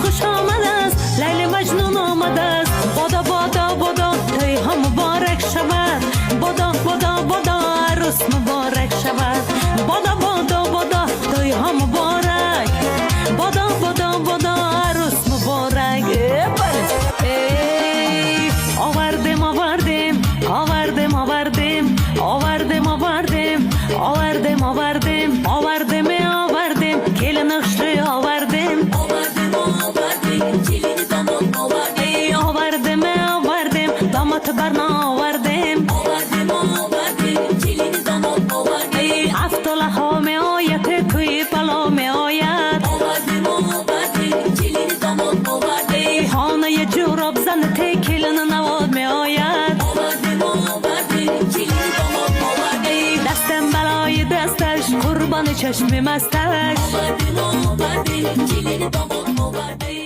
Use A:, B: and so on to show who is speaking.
A: خوش آمده است لیل مجنون آمده است بادا بادا بادا توی هم مبارک شود بادا بادا بادا عروس مبارک شود بادا بادا بادا توی هم مبارک بادا بادا بادا عروس مبارک آوردیم آوردیم آوردیم آوردیم آوردیم آوردیم آوردیم آوردیم آوردیم آوردیم کل نقشه آوردیم
B: آوردیم آوردیم چیلین داماد آوردیم
A: آوردیم آوردیم داماد برنا آوردیم
B: آوردیم آوردیم چیلین داماد آوردیم
A: افتاله ها می آید توی پلا می آید
B: آوردیم آوردیم چیلین داماد آوردیم
A: خانه جوراب زن تکیلن نواد می آید
B: آوردیم آوردیم چیلین داماد آوردیم
A: دستم بلای دستش قربان چشم مستش
B: آوردیم آوردیم چیلین داماد آوردیم